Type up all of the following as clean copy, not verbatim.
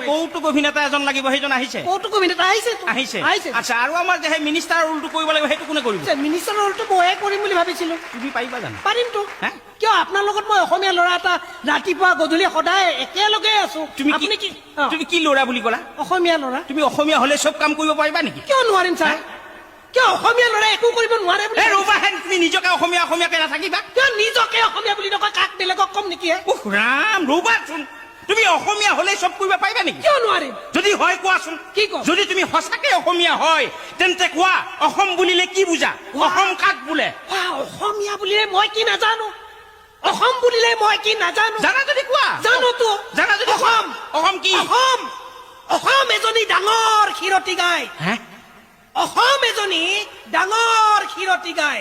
কৌতুক অভিনেতা এজন লাগিব, সেইজন আহিছে? কৌতুক অভিনেতা আহিছে আহিছে। আচ্ছা, আৰু আমাৰ যে সেই মিনিষ্টাৰ ৰোলটো কৰিব লাগিব, সেইটো কোনে কৰিব? মিনিষ্টাৰ ৰোলটো ময়ে কৰিম বুলি ভাবিছিলো। তুমি পাৰিবা জানো? পাৰিমতো। হে? কিয় আপোনাৰ লগত মই অসমীয়া ল'ৰা এটা ৰাতিপুৱা গধূলি সদায় একেলগে আছো। তুমি কি ল'ৰা বুলি ক'লা? অসমীয়া ল'ৰা। তুমি অসমীয়া হ'লে চব কাম কৰিব পাৰিবা নেকি? কিয় নোৱাৰিম ছাৰ? কিয় অসমীয়া ল'ৰা একো কৰিব নোৱাৰে বুলি? ৰ'বাহে, তুমি নিজকে অসমীয়াকে নাথাকিবা। কিয় নিজকে অসমীয়া বুলি নকয়, কাক বেলেগক কম নেকি? ৰাম, ৰ'বাচোন, তুমি অসমীয়া হ'লে চব কৰিব পাৰিবা নেকি? কিয় নোৱাৰিম? যদি হয় কোৱাচোন। কি কম? যদি তুমি সঁচাকে অসমীয়া হয় তেন্তে কোৱা, অসম বুলিলে কি বুজা? অসম কাক বোলে? অসমীয়া বুলিলে মই কি নাজানো? অসম বুলিলে মই কি নাজানো? জানা যদি কোৱা। জানোতো। জানা যদি অসম। অসম কি? অসম এজনী ডাঙৰ ক্ষীৰতী গাই। অসম এজনী ডাঙৰ ক্ষীৰতী গাই।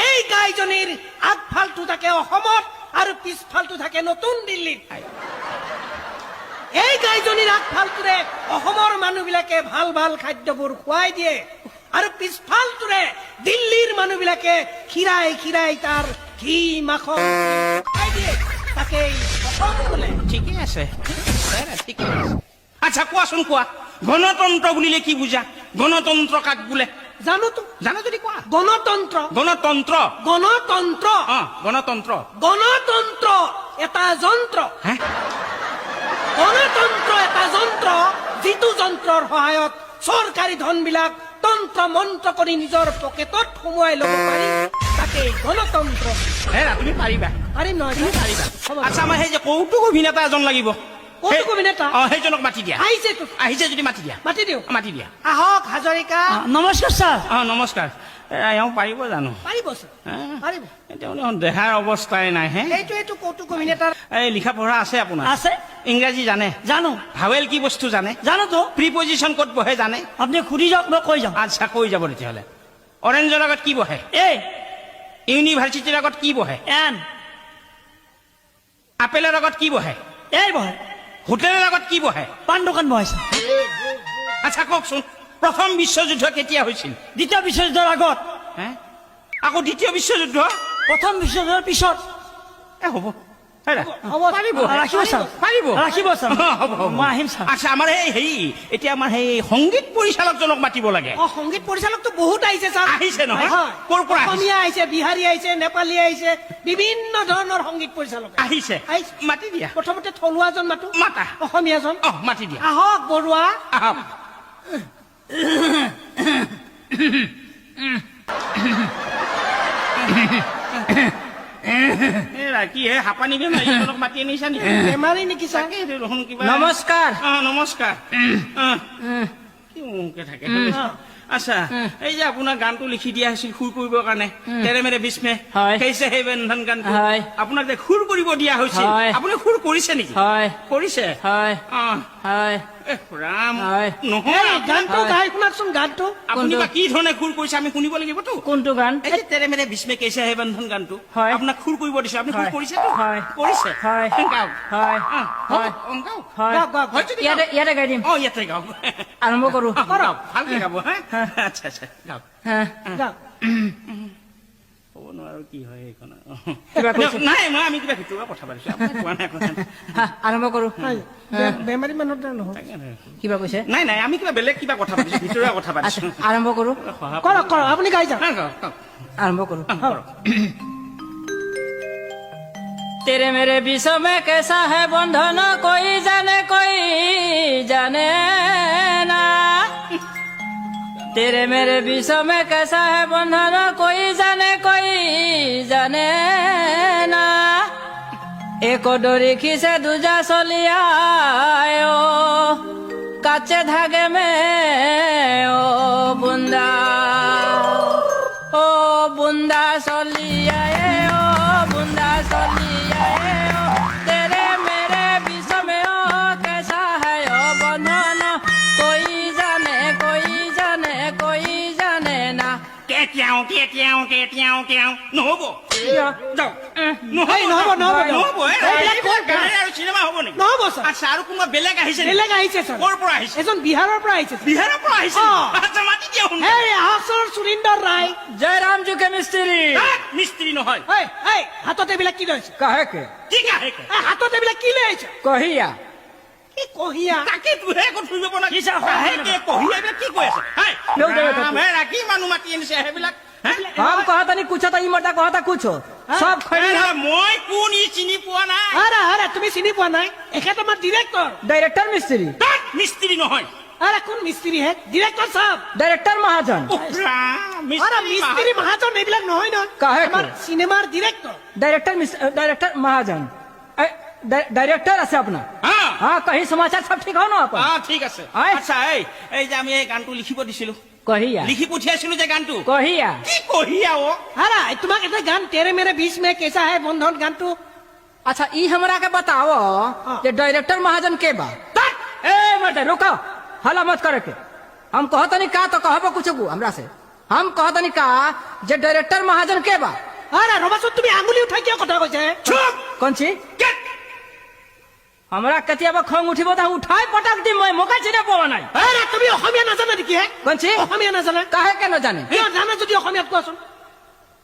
এই গাইজনীৰ আগফালটো থাকে অসমত আৰু পিছফালটো থাকে নতুন দিল্লীত। এই গাইজনীৰ আগফালটোৰে অসমৰ মানুহবিলাকে ভাল ভাল খাদ্যবোৰ খুৱাই দিয়ে আৰু পিছফালটোৰে দিল্লীৰ মানুহবিলাকে খিৰাই তাৰ ঘি মাখন খুৱাই দিয়ে। তাকেই অসম বোলে। ঠিকে আছে। আচ্ছা, কোৱাচোন, কোৱা, গণতন্ত্ৰ বুলিলে কি বুজা? গণতন্ত্ৰ কাক বোলে? জানোতো। জানা যদি কোৱা। গণতন্ত্ৰ। গণতন্ত্ৰ গণতন্ত্ৰ গণতন্ত্ৰ গণতন্ত্ৰ এটা যন্ত্ৰ। গণতন্ত্ৰ এটা যন্ত্ৰ, যিটো যন্ত্ৰৰ সহায়ত চৰকাৰী ধনবিলাক তন্ত্ৰ মন্ত্ৰ কৰি নিজৰ পকেটত সোমোৱাই ল'ব পাৰি, তাকেই গণতন্ত্ৰ। তুমি পাৰিবা? পাৰিম নহয়? তুমি পাৰিবা। আচ্ছা, আমাৰ সেই যে কৌতুক অভিনেতা এজন লাগিব। কৌতুক অভিনেতা? সেইজনক মাতি দিয়া। আহিছে যদি মাতি দিয়া। মাতি দিওঁ। মাতি দিয়া। আহক হাজৰিকা। নমস্কাৰ ছাৰ। নমস্কাৰ। এওঁ পাৰিব জানো? পাৰিব ছাৰ, পাৰিব। তেওঁ দেহাৰ অৱস্থাই নাই। এইটো কৌতুক অভিনেতাৰ এই লিখা পঢ়া আছে আপোনাৰ? আছে। ইংৰাজী জানে? জানো। ভাৱেল কি বস্তু জানে? জানোতো। প্ৰিপজিশ্যন ক'ত বহে জানে? আপুনি সুধি যাওক, মই কৈ যাম। আচ্ছা, কৈ যাব তেতিয়াহ'লে। অৰেঞ্জৰ আগত কি বহে? ইউনিভাৰ্চিটিৰ আগত কি বহে? আপেলৰ আগত কি বহে? বহে। হোটেলৰ আগত কি বহে? পাণ দোকান বহাইছে। আচ্ছা, কওকচোন, প্ৰথম বিশ্বযুদ্ধ কেতিয়া হৈছিল? দ্বিতীয় বিশ্বযুদ্ধৰ আগত। আকৌ দ্বিতীয় বিশ্বযুদ্ধ? প্ৰথম বিশ্বযুদ্ধৰ পিছত। হ'ব। পাৰিব। ৰাখিব ছাৰ। পাৰিব। ৰাখিব ছাৰ। মই আহিম ছাৰ। আচ্ছা, আমাৰ এতিয়া আমাৰ সেই সংগীত পৰিচালকজনক মাতিব লাগে। সংগীত পৰিচালকটো বহুত আহিছে ছাৰ। আহিছে নহয়? ক'ৰ পৰা? অসমীয়া আহিছে, বিহাৰী আহিছে, নেপালী আহিছে, বিভিন্ন ধৰণৰ সংগীত পৰিচালক আহিছে। মাতি দিয়া। প্ৰথমতে থলুৱাজন মাতো। মাতা। অসমীয়াজন মাতি দিয়া। আহক বৰুৱা। আহক। কি হে, হাঁপানি বেমাৰীজনক মাতি আনিছা নেকি? বেমাৰী নেকি ছাৰ? নমস্কাৰ। নমস্কাৰ। কি মুখে থাকে? আচ্ছা, এই যে আপোনাৰ গানটো লিখি দিয়া হৈছিল সুৰ কৰিবৰ কাৰণে, তেৰে মেৰে বিস্মে, সেইছে সেই বেন্ধন গানটো আপোনাক যে সুৰ কৰিব দিয়া হৈছিল, আপুনি সুৰ কৰিছে নেকি? কৰিছে? ৰাম, নহয় গানটো গাই শুনাকচোন। গানটো আপুনি বা কি ধৰণে সুৰ কৰিছে আমি শুনিব লাগিবতো। কোনটো গান? এই তেৰে মেৰে বিস্মে কেছে হে বন্ধন গানটো আপোনাক সুৰ কৰিব দিছে, আপুনি সুৰ কৰিছেতো? কৰিছে। গাওক। ইয়াতে গাই দিম। ইয়াতে গাওক। আৰম্ভ কৰো। ভালকে গাব। আচ্ছা, গাওক। ক'ব নোৱাৰো কি হয় এইখন। নাই, আমি কিবা ভিতৰুৱা কথা পাতিছো, কোৱা নাই। আৰম্ভ কৰো। বেমাৰী মানুহৰ নহয়, কিবা কৈছে? নাই, আমি কিবা বেলেগ কিবা কথা পাতিছো, ভিতৰুৱা কথা পাতিছো। আৰম্ভ কৰো। কৰক, আপুনি গাই যাওক। আৰম্ভ কৰো। तेरे मेरे विश्व में कैसा है बंधन कोई जाने ना। तेरे मेरे विश्व में कैसा है बंधन कोई जाने ना। एक डोरी खींचे दूजा सोलिया काचे धागे में ओ बुंदा सोलिया ओ बुंदा सोलिया तेरे मेरे विश्व में ओ कैसा है ओ बंधन कोई जाने ना। নহব। আচ্ছা, আৰু কোনোবা বেলেগ আহিছে? বেলেগ আহিছে ছাৰ। ক'ৰ পৰা আহিছে? এজন বিহাৰৰ পৰা আহিছে। বিহাৰৰ পৰা আহিছে? আচ্ছা, মাতি দিয়া। সুৰিন্দৰ ৰায়। জয়ৰাম জুকে মিস্ত্ৰী। মিস্ত্ৰী নহয়। হাতত এইবিলাক কি লৈছে? কি কাহেকে? হাতত এইবিলাক কি লৈ আহিছে? কহিয়া। এই কহিয়া তাকে তুহে একো ধৰিব পৰা কি চাও, নাই কহিয়া এইবিলাক কি কৈ আছে হাই কেও দেবে তো? ৰাখি মানুহ মাতি আনিছে সেইবিলাক হে? हम कहता नहीं कुछ था, ई मटा कहता कुछ सब खड़ी এ, মই কোন ই চিনি পোৱা নাই আৰে আৰে তুমি চিনি পোৱা নাই এখেত আমাৰ ডিৰেক্টৰ डायरेक्टर मिस्त्री, তাত মিস্ত্ৰী নহয় আৰে কোন মিস্ত্ৰি হে ডিৰেক্টৰ সাহেব डायरेक्टर महाजन, উফ, ৰাম, আৰে মিস্ত্ৰী মিস্ত্রি মহাজন এইবিলাক নহয় নহয় কাহে আমার কো? সিনেমার ডিরেক্টর डायरेक्टर महाजन, डायरेक्टर আছে अपना। হা हाँ कहीं समाचार सब ठीक हो ना अपन? ঠিক আছে আই। আচ্ছা এই যে আমি এই গানটো লিখিব দিছিলো कहिया লিখি পঠিয়াইছিলো যে গানটো कहिया কি কহিয়া ও আরে তোমাক এটা গান তেরে মেরে बीच में कैसा है बंधन गानটো अच्छा ई हमरा के बताओ जे डायरेक्टर महाजन के बा? ए मत रुको, हला मत करे के। हम कहतनी का तो कहबो कुछ गु हमरा से। हम कहतनी का जे डायरेक्टर महाजन के बा? আরে রবাসন তুমি আঙুলি উঠাই কিয় কথা কৈছে চুপ कौन ची? हमरा कतियाबा खंग उठिबो त उठाई पटक दी मैं मोका चिने पवा নাই। আরে তুমি অসমীয়া নাজানা নেকি হে कौन ची? অসমীয়া নাজানা काहे के न जाने? কিয় জানা যদি অসমীয়াত কোৱাচোন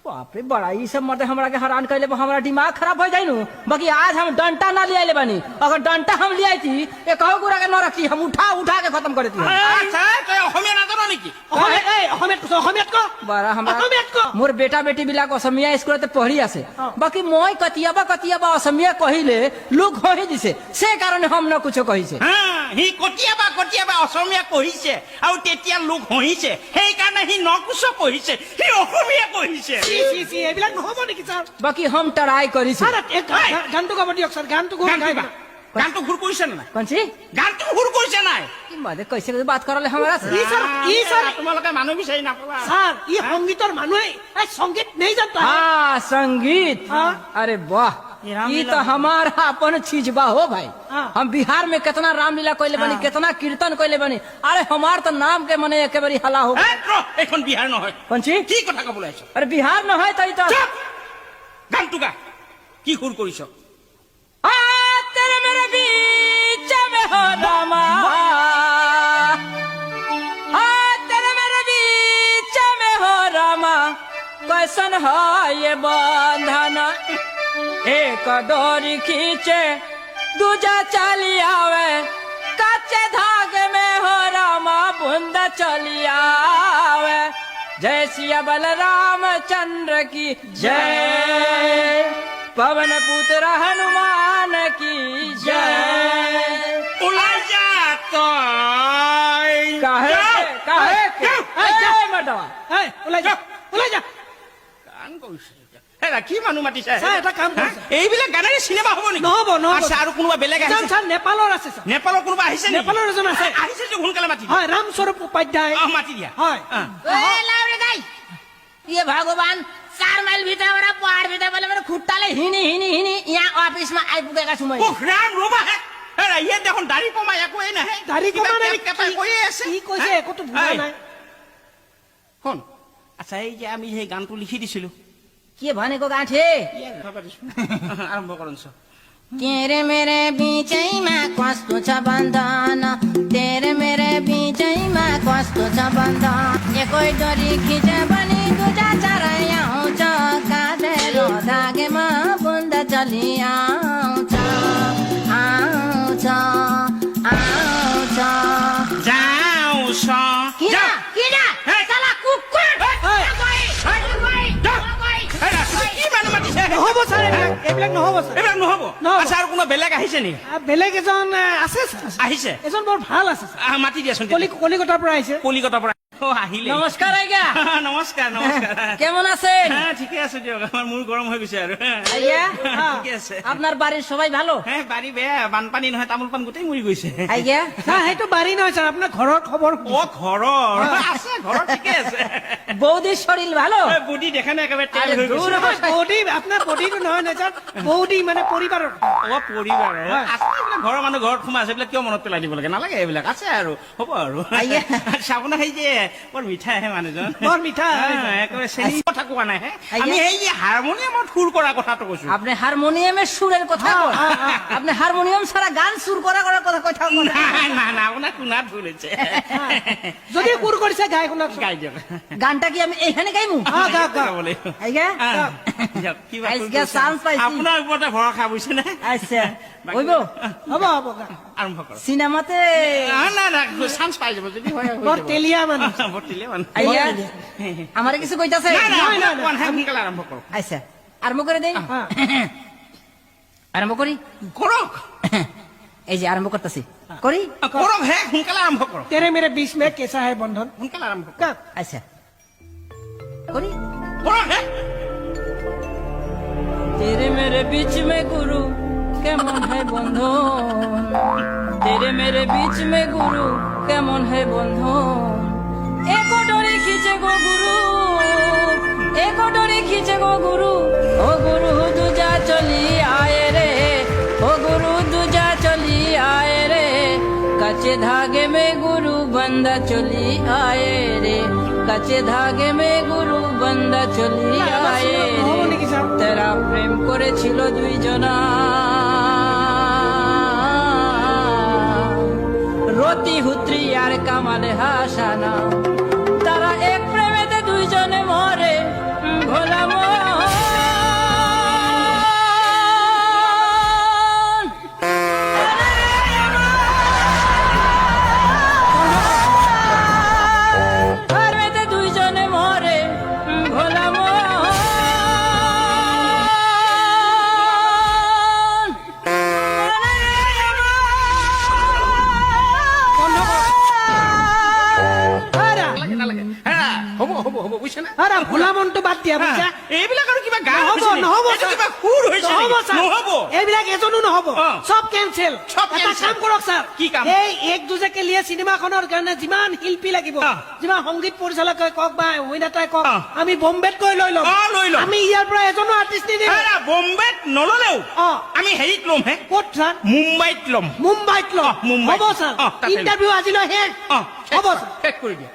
बाप रे बड़ा ई सब मते हमरा के हैरान कइले हमरा दिमाग खराब हो जाई नु। बाकी आज हम डंटा ना ले आइले बानी, अगर डंटा हम ले आईती ए कहू गुरा के न रखती, हम उठा उठा के खत्म कर देती। আচ্ছা তই অসমীয়া নাজানো নেকি অসমীয়াত ক बारा हमरा অসমীয়াত ক मोर बेटा बेटी बिला को असमिया स्कूल ते पढ़ी आसे, बाकी मोय कतियाबा असमिया कहिले लोग होई दिसे से कारण हम न कुछ कहि से। হা সি কতিয়াবা অসমীয়া কহিছে আৰু তেতিয়া লোক হহিছে সেইকাৰণে সি নকুচ কহিছে সি অসমীয়া কহিছে সি সি সি এইবিলাক নহব নেকি ছাৰ बाकी हम ट्राई करी से। আৰে গানটো গাব দিয়ক ছাৰ গানটো গাব গানটো গা। গানটো ঘূৰ কৰিছে নে নাই कौन सी? গানটো ঘূৰ কৰিছে নাই की मदे कैसे बात करले हमरा से? ই ছাৰ তোমালোকে মানুহ বিচাৰি নাপাবা ছাৰ ই সংগীতৰ মানুহে এই সংগীত नहीं जानता है हाँ संगीत, हाँ। अरे वाह ये रामलीला ये तो हमारा अपन चीज बा हो भाई। हाँ। हम बिहार में कितना रामलीला कोइले बनी, कितना कीर्तन कोइले बनी, अरे हमार तो नाम के मने एके बारी हला हो। এ, ৰ, এইখন বিহাৰ নহয় कौन सी? কি কথা কবলৈ আহিছ अरे बिहार न है तो ई तो চুপ গানটো গা কি সুৰ কৰিছ आ, तेरे मेरे बीच में हो रामा, आ, तेरे मेरे बीच में हो रामा, कैसन है ये बंधन, एक डोरी खींचे दूजा चली आवे, कच्चे धागे में हो रामा बूंद चली आवे। जय सिया बलराम चंद्र की जय, पवन पुत्र हनुमान की जय। ওলাই যা তই काहे যাও। काहे के? যাও। ए मडवा এই ওলাই যা ওলাই যা গান কৰিছে হেৰা কি মানুহ মাতিছে ছাৰ এটা কাম হা? কৰিছে এইবিলাক গানেৰে চিনেমা হ'ব নেকি নহ'ব, নহ'ব। আচ্ছা আৰু কোনোবা বেলেগ এজন আহিছে ছাৰ নেপালৰ আছে ছাৰ নেপালৰ কোনোবা আহিছে নেকি? নেপালৰ এজন আছে। আহিছে যে সোনকালে মাতি দিয়া। হয় ৰামস্বৰূপ উপাধ্যায় অ, মাতি দিয়া হয় অ। ये भगवान 4 माइल भीतर वाला पहाड़ भीतर वाले मेरे खुट्टाले हिनी यहाँ ऑफिस में आई पुगेगा समय। উফ, ৰাম ৰবা হে হেৰা ইয়াত দেখোন দাঢ়ি কমাই একোৱেই নাহে দাঢ়ি কিবা কমা নাই কেপ কেপাই কৈয়ে আছে কি কৈছে হা? একোতো বুজা এই, নাই শুন আচ্ছা এই যে আমি সেই গানটো লিখি দিছিলো के भनेको गाँठे আৰম্ভ কৰन्छ तेरे मेरे बीचैमा कस्तो छ बन्धन, तेरे मेरे बीचैमा कस्तो छ बन्धन, एकै डोरी खिचे पनि दुजा चराइ आउँछ, काटेरो धागेमा बुन्द चली आउँछ आउँछ आउँछ। যাওছ किन किन हे। साला कुकुर হেৰা কি মানুহ মাতিছে নহ'ব ছাৰ এইবিলাক নহ'ব ছাৰ এইবিলাক নহ'ব নহ'ব। আচ্ছা আৰু কোনোবা বেলেগ আহিছে নেকি বেলেগ এজন আছে ছাৰ আহিছে এজন বৰ ভাল আছে ছাৰ মাতি দিয়াচোন কলিকতাৰ পৰা আহিছে কলিকতাৰ পৰা ও আহিলে नमस्कार आइगा নমস্কাৰ নমস্কাৰ কেমন আছেন? হ্যাঁ ঠিকে আছে দিয়ক আমাৰ মূৰ গৰম হৈ গৈছে আৰু আইয়া ঠিকে আছে আপনাৰ বাড়িৰ সবাই ভালো? হ্যাঁ বাৰী বেয়া বানপানী নহয় তামোল পাণ গোটেই মৰি গৈছে আইয়া ছাৰ সেইটো বাৰী নহয় ছাৰ আপোনাৰ ঘৰৰ খবৰ ও ঘৰৰ আছে ঘৰৰ ঠিকে আছে বৌদিৰ শৰীৰ ভালো? বুডি দেখা নাই একেবাৰে তেল আৰে হৈ দূৰ গৈছে হও। বৌদি আপোনাৰ বৌদিটো নহয় নহয় ছাৰ বৌদি মানে পৰিবাৰৰ অ পৰিবাৰ হয়। আছে এইবিলাক ঘৰৰ মানুহ ঘৰত সোমাই আছে এইবিলাক কিয় মনত পেলাই দিব লাগে নালাগে এইবিলাক আছে আৰু হ'ব আৰু আইয়া। চাবোনা সেই যে বৰ মিঠা আহে মানুহজন বৰ মিঠা একেবাৰে চেনি কথা কোৱা নাই হে আইয়া। আমি সেই যে হাৰমনিয়ামত সুৰ কৰা কথাটো কৈছো আপনি হাৰমোনিয়ামেৰ সুৰেৰ কথা কন। আপনি হাৰমোনিয়াম ছাড়া গান সুৰ কৰাৰ কথা কথা কন। না না আপোনাৰ শুনাত ভুল হৈছে যদি কুৰ কৰিছে গাই শুনক গাই দিয়ক গানটা কি আমি এখানে গাইমু? গাওক, গাওক। গাব লাগিব। আইগা দিয়ক, কিবা আজকে ভুল কৰিছে। চান্স পাইছি। আপোনাৰ ওপৰতে ভৰসা বুজিছে নে আচ্ছা হইব? হ'ব হ'ব গাওক। আৰম্ভ কৰক চিনেমাতে না না চান্স পাই যাব যদি হয় বৰ তেলীয়া মানুহ বৰ তেলীয়া মানুহ আইয়া আমাৰে কিছু কইতাছে না না না, না, কোন হে সোনকালে আৰম্ভ কৰক আচ্ছা আৰম্ভ কৰে দেই হ্যাঁ। আৰম্ভ কৰি কৰক এই যে আৰম্ভ কৰতেছি কৰি কৰক হে সোনকালে আৰম্ভ কৰক তেৰে মেৰে বিচ মে কেঁচা হে বন্ধন সোনকালে আৰম্ভ কৰক কাক আচ্ছা কৰি কৰক হে तेरे मेरे बीच में गुरु কেমন है বন্ধন तेरे मेरे बीच में गुरु কেমন है বন্ধন एको डोरी खींचे गो गुरु एको डोरी खींचे गो गुरु ओ गुरु दूजा चली आए रे ओ गुरु दूजा चली आए रे कच्चे धागे में गुरु बंदा चली आए रे कच्चे धागे में गुरु बंदा चली आए নহব রে নেকি স্যার তারা প্রেম করেছিল দুইজনা রতি হুত্রি আর কামালে হাসানা তারা এক প্রেমেতে দুইজনে মরে ভোলা প্রেমেতে দুইজনে মরে ভোলা নালাগে হ্যাঁ হ'ব হ'ব হ'ব বুজিছে না আরে ভোলা মনটো বাদ দিয়া বুঝা এইবিলাক আৰু কিবা গান নহব হৈছে নেকি? নহব এইটো স্যাৰ। কিবা সুৰ হৈছে নহব নেকি? স্যার। নহব এইবিলাক এজনো নহব অ। সব কেনসেল সব এটা cancel। কাম কৰক স্যাৰ কি কাম? এই এক দুজেকে লিয়ে চিনেমাখনৰ কাৰণে যিমান শিল্পী লাগিব অ। যিমান সংগীত পৰিচালকে কওক বা অভিনেতাই কওক অ। আমি বম্বেত গৈ লৈ ল'ম অ, লৈ ল'ম। আমি ইয়াৰ পৰা এজনো আৰ্টিষ্ট নিদিম হেৰা, বম্বেত নললেও অ। আমি হেৰিত ল'ম হে ক'ত স্যার মুম্বাইত ল'ম মুম্বাইত ল'ম অ, মুম্বাইত। হ'ব স্যার অ, তাতে ল'ম। ইণ্টাৰভিউ আজিলৈ শেষ অ, হ'ব স্যাৰ শেষ কৰি দিয়া